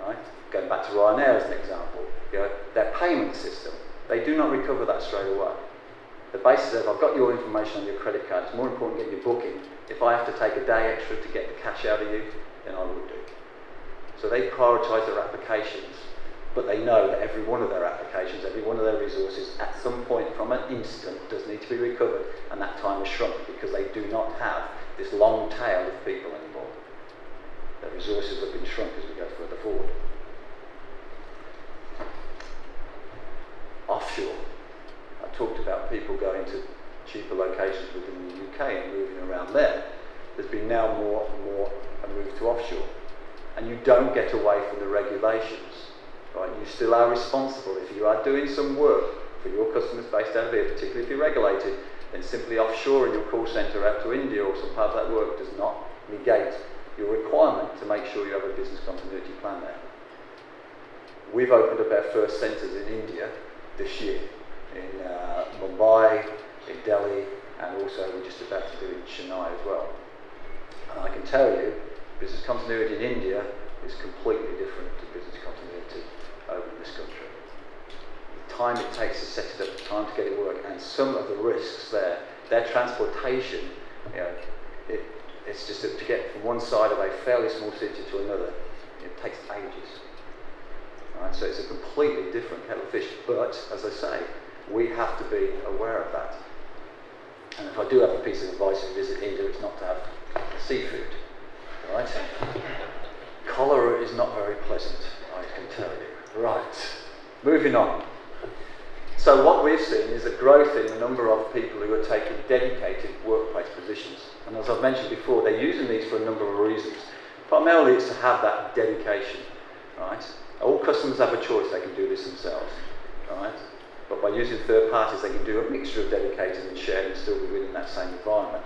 right? Going back to Ryanair as an example, you know, their payment system, they do not recover that straight away. The basis of, I've got your information on your credit card, it's more important getting your booking. If I have to take a day extra to get the cash out of you, then I will do. So they prioritise their applications, but they know that every one of their applications, every one of their resources, at some point from an incident, does need to be recovered, and that time is shrunk because they do not have this long tail of people anymore. Their resources have been shrunk as we go further forward. Offshore. I talked about people going to cheaper locations within the UK and moving around there. There's been now more and more a move to offshore. And you don't get away from the regulations. Right? You still are responsible. If you are doing some work for your customers based out of here, particularly if you're regulated, then simply offshoring your call centre out to India or some part of that work does not negate your requirement to make sure you have a business continuity plan there. We've opened up our first centres in India this year, in Mumbai, in Delhi, and also we're just about to do in Chennai as well. And I can tell you, business continuity in India is completely different to business continuity over in this country. The time it takes to set it up, the time to get it work, and some of the risks there, their transportation, you know, it's just that to get from one side of a fairly small city to another, it takes ages. Right, so it's a completely different kettle of fish, but as I say, we have to be aware of that. And if I do have a piece of advice if you visit India, it's not to have seafood. Right? Cholera is not very pleasant, I can tell you. Right, moving on. So what we've seen is a growth in the number of people who are taking dedicated workplace positions. And as I've mentioned before, they're using these for a number of reasons. Primarily it's to have that dedication, right? All customers have a choice, they can do this themselves, right? But by using third parties, they can do a mixture of dedicated and shared and still be within that same environment.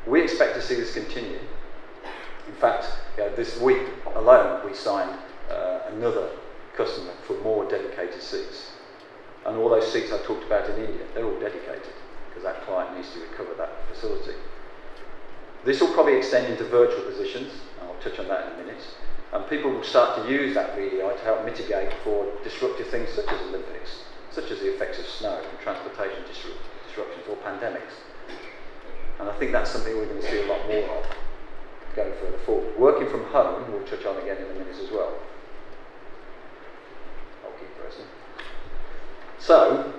We expect to see this continue. In fact, this week alone, we signed another customer for more dedicated seats. And all those seats I talked about in India, they're all dedicated because that client needs to recover that facility. This will probably extend into virtual positions, and I'll touch on that in a minute. And people will start to use that VDI to help mitigate for disruptive things such as Olympics, such as the effects of snow and transportation disruptions or pandemics. And I think that's something we're going to see a lot more of going further forward. Working from home, we'll touch on again in a minute as well. I'll keep pressing. So,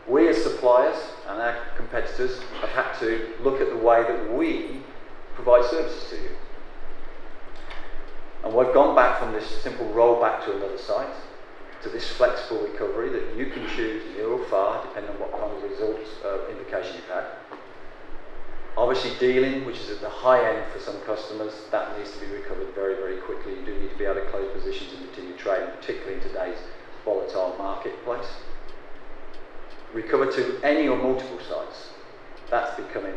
we as suppliers and our competitors have had to look at the way that we provide services to you. And we've gone back from this simple rollback to another site, to this flexible recovery that you can choose near or far, depending on what kind of results indication you've had. Obviously dealing, which is at the high end for some customers, that needs to be recovered very, very quickly. You do need to be able to close positions and continue trading, particularly in today's volatile marketplace. Recover to any or multiple sites. That's becoming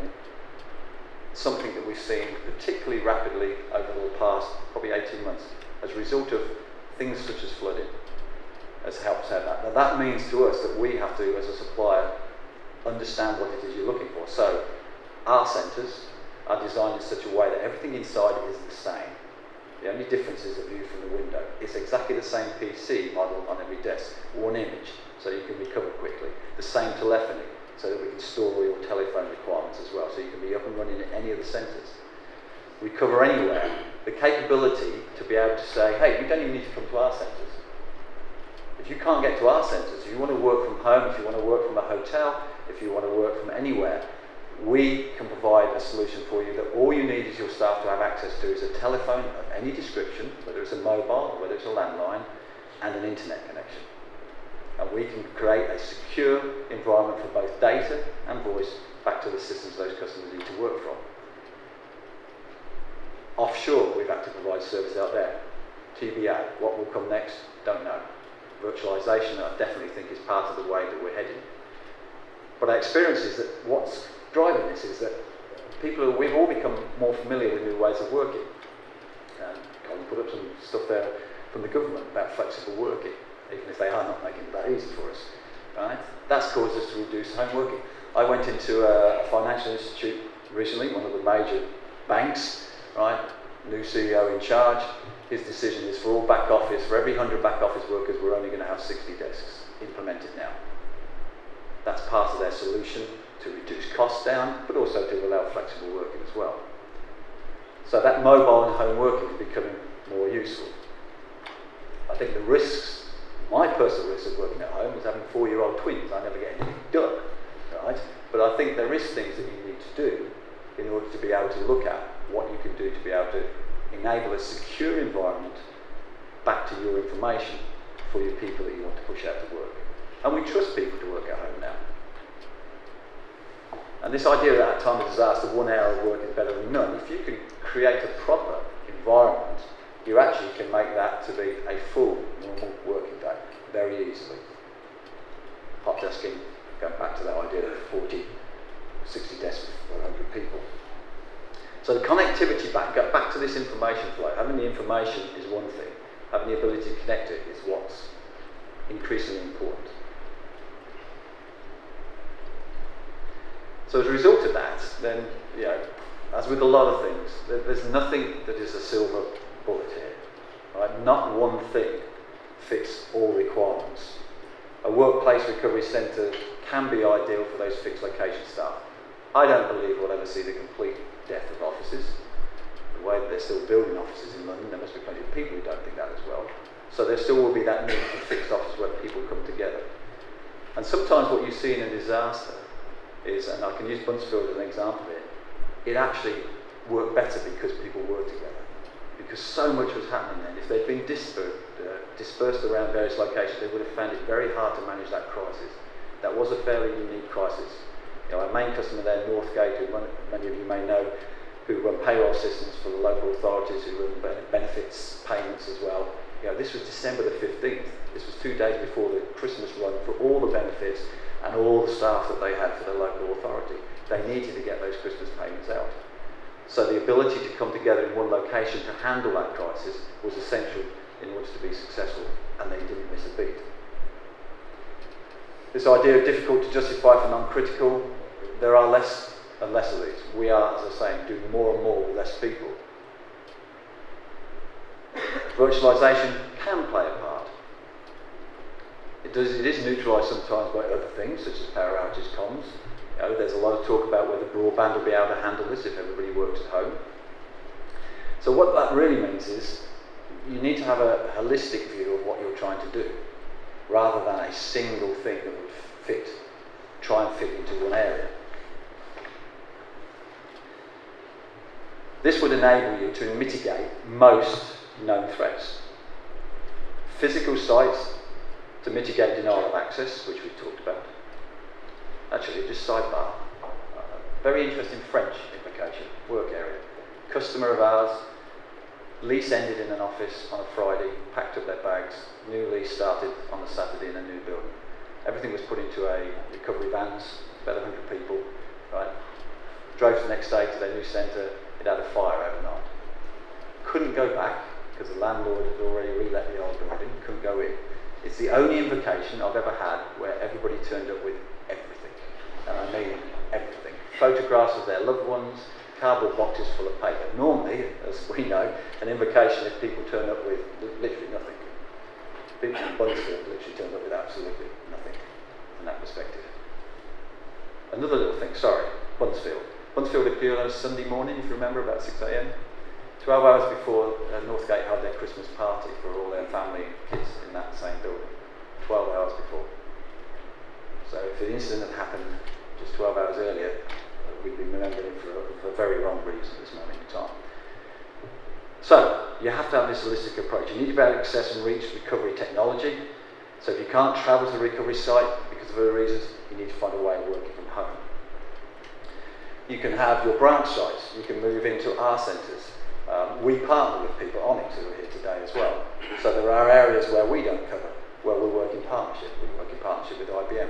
something that we've seen particularly rapidly over the past probably 18 months as a result of things such as flooding has helped out that. Now that means to us that we have to, as a supplier, understand what it is you're looking for. So our centres are designed in such a way that everything inside is the same. The only difference is the view from the window. It's exactly the same PC model on every desk, one image, so you can recover quickly. The same telephony, so that we can store all your telephone requirements as well, so you can be up and running in any of the centres. Recover anywhere. The capability to be able to say, hey, you don't even need to come to our centres. If you can't get to our centres, if you want to work from home, if you want to work from a hotel, if you want to work from anywhere, we can provide a solution for you that all you need is your staff to have access to is a telephone of any description, whether it's a mobile or whether it's a landline, and an internet connection. And we can create a secure environment for both data and voice back to the systems those customers need to work from. Offshore, we've had to provide service out there. TBA, what will come next, don't know. Virtualisation, I definitely think, is part of the way that we're heading. But our experience is that what's driving this is that we've all become more familiar with new ways of working. Colin put up some stuff there from the government about flexible working, even if they are not making it that easy for us. Right? That's caused us to reduce home working. I went into a financial institute recently, one of the major banks, right? New CEO in charge, his decision is for all back office, for every 100 back office workers, we're only going to have 60 desks implemented now. That's part of their solution to reduce costs down, but also to allow flexible working as well. So that mobile and home working is becoming more useful. I think the risks, my personal risk of working at home is having 4-year-old twins. I never get anything done, right? But I think there is things that you need to do in order to be able to look at what you can do to be able to enable a secure environment back to your information for your people that you want to push out to work. And we trust people to work at home now. And this idea that at a time of disaster, 1 hour of work is better than none, if you can create a proper environment, you actually can make that to be a full, normal working day very easily. Hot desking, going back to that idea of 40, 60 desks for 100 people. So the connectivity back to this information flow. Having the information is one thing. Having the ability to connect it is what's increasingly important. So as a result of that, then, you know, as with a lot of things, there's nothing that is a silver bullet here. Right? Not one thing fits all requirements. A workplace recovery centre can be ideal for those fixed location staff. I don't believe we'll ever see the complete death of offices. The way that they're still building offices in London, there must be plenty of people who don't think that as well. So there still will be that need for fixed office where people come together. And sometimes what you see in a disaster is, and I can use Buncefield as an example here, it actually worked better because people worked together. Because so much was happening then. If they'd been dispersed around various locations, they would have found it very hard to manage that crisis. That was a fairly unique crisis. You know, our main customer there, Northgate, who many of you may know, who run payroll systems for the local authorities, who run benefits payments as well. You know, this was December the 15th. This was 2 days before the Christmas run for all the benefits and all the staff that they had for the local authority. They needed to get those Christmas payments out. So the ability to come together in one location to handle that crisis was essential in order to be successful, and they didn't miss a beat. This idea of difficult to justify for non-critical, there are less and less of these. We are, as I was saying, doing more and more with less people. Virtualisation can play a part. It is neutralised sometimes by other things, such as power outages, comms. You know, there's a lot of talk about whether broadband will be able to handle this if everybody works at home. So what that really means is you need to have a holistic view of what you're trying to do, rather than a single thing that would try and fit into one area. This would enable you to mitigate most known threats. Physical sites to mitigate denial of access, which we've talked about. Actually, just sidebar, very interesting French implication, work area. Customer of ours, lease ended in an office on a Friday, packed up their bags, new lease started on a Saturday in a new building. Everything was put into a recovery vans, about 100 people, right? Drove the next day to their new centre, it had a fire overnight. Couldn't go back, because the landlord had already relet the old building, couldn't go in. It's the only invocation I've ever had where everybody turned up with everything. And I mean everything. Photographs of their loved ones, cardboard boxes full of paper. Normally, as we know, an invocation is people turn up with literally nothing. People in Buncefield literally turned up with absolutely nothing from that perspective. Another little thing, sorry, Buncefield. Buncefield appeared on a Sunday morning, if you remember, about 6 AM. 12 hours before Northgate held their Christmas party for all their family and kids in that same building. 12 hours before. So if the incident had happened just 12 hours earlier, we'd be remembering it for a very wrong reason at this moment in time. So you have to have this holistic approach. You need to be able to access and reach recovery technology. So if you can't travel to the recovery site because of other reasons, you need to find a way of working from home. You can have your branch sites. You can move into our centres. We partner with people on it who are here today as well. So there are areas where we don't cover, where we work in partnership. We work in partnership with IBM.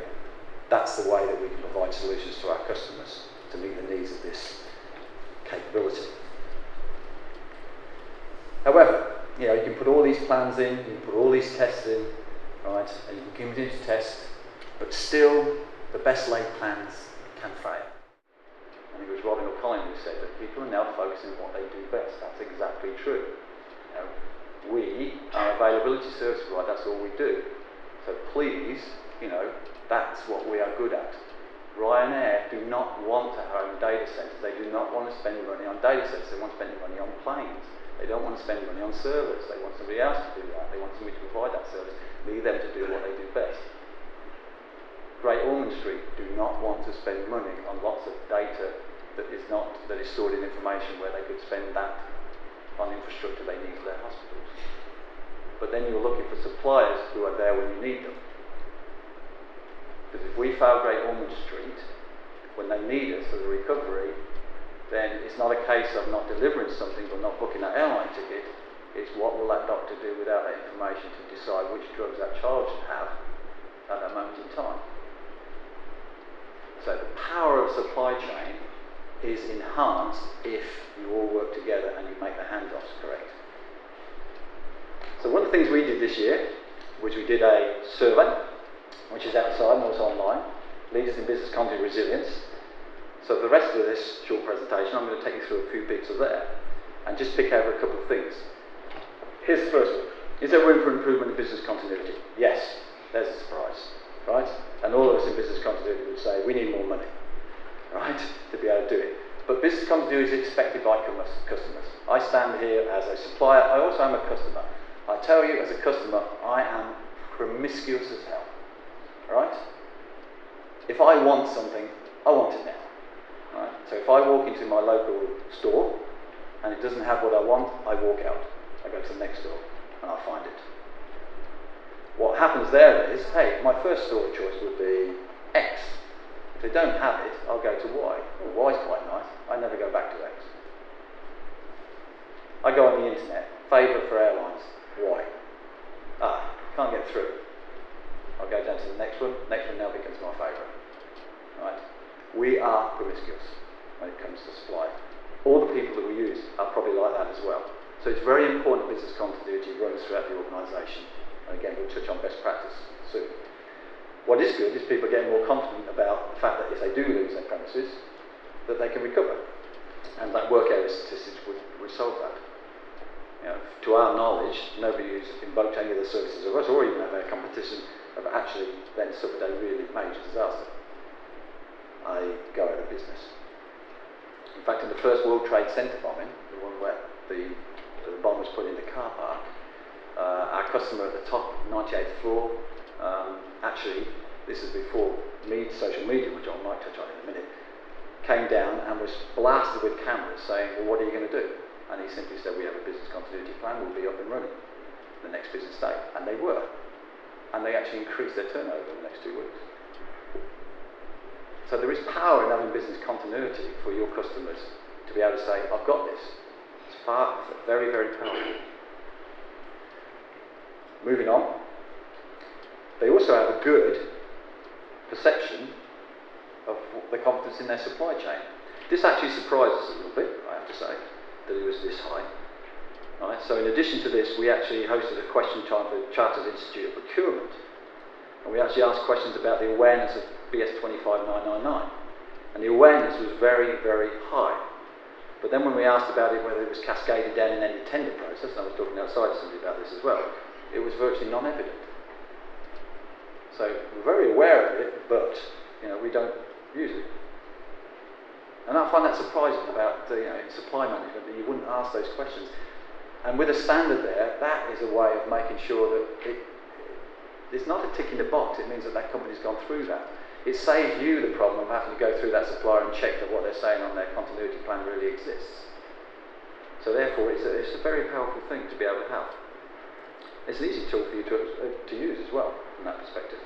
That's the way that we can provide solutions to our customers to meet the needs of this capability. However, you know, you can put all these plans in, you can put all these tests in, right, and you can continue to test, but still, the best laid plans can fail. And it was Robin O'Connor who said that people are now focusing on what they do best. That's exactly true. You know, We are availability service provider, that's all we do. So please, that's what we are good at. Ryanair do not want to own data centres. They do not want to spend money on data centres. They want to spend money on planes. They don't want to spend money on servers. They want somebody else to do that. They want somebody to provide that service. Leave them to do what they do best. Great Ormond Street do not want to spend money on lots of data that is stored in information where they could spend that on infrastructure they need for their hospitals. But then you're looking for suppliers who are there when you need them. Because if we fail Great Ormond Street, when they need us for the recovery, then it's not a case of not delivering something or not booking that airline ticket. It's what will that doctor do without that information to decide which drugs that child should have at that moment in time. So the power of supply chain is enhanced if you all work together and you make the handoffs correct. So one of the things we did this year, which we did a survey, which is outside and also online, Leaders in Business Continuity Resilience. So for the rest of this short presentation, I'm going to take you through a few bits of there and just pick out a couple of things. Here's the first one. Is there room for improvement in business continuity? Yes. There's a surprise, right? And all of us in business continuity would say, we need more money, right, to be able to do it. But business continuity is expected by customers. I stand here as a supplier. I also am a customer. I tell you, as a customer, I am promiscuous as hell, right? If I want something, I want it now, right? So if I walk into my local store and it doesn't have what I want, I walk out. I go to the next store and I find it. What happens there is, hey, my first store of choice would be X. If they don't have it, I'll go to Y. Oh, Y's quite nice. I never go back to X. I go on the internet. Favourite for airlines, Y. Can't get through. I'll go down to the next one. Next one now becomes my favourite. Right? We are promiscuous when it comes to supply. All the people that we use are probably like that as well. So it's very important that business continuity runs throughout the organisation. And again, we'll touch on best practice soon. What is good is people are getting more confident about the fact that if they do lose their premises, that they can recover. And that work area statistics would solve that. To our knowledge, nobody who's invoked any of the services of us or even of our competition have actually then suffered a really major disaster. I go out of business. In fact, in the first World Trade Center bombing, the one where the bomb was put in the car park, our customer at the top, 98th floor, actually, this is before social media, which I might touch on in a minute, came down and was blasted with cameras saying, well, what are you going to do? And he simply said, we have a business continuity plan, we'll be up and running the next business day. And they were. And they actually increased their turnover in the next 2 weeks. So there is power in having business continuity for your customers to be able to say, I've got this. It's very, very powerful. Moving on. They also have a good perception of the confidence in their supply chain. This actually surprised us a little bit, I have to say, that it was this high. Right? So in addition to this, we actually hosted a question time for Chartered Institute of Procurement. And we actually asked questions about the awareness of BS 25999. And the awareness was very, very high. But then when we asked about it, whether it was cascaded down in any tender process, and I was talking outside to somebody about this as well, it was virtually non-evident. So we're very aware of it, but we don't use it. And I find that surprising about in supply management that you wouldn't ask those questions. And with a standard there, that is a way of making sure that it's not a tick in the box. It means that that company's gone through that. It saves you the problem of having to go through that supplier and check that what they're saying on their continuity plan really exists. So therefore, it's a very powerful thing to be able to have. It's an easy tool for you to use as well, from that perspective.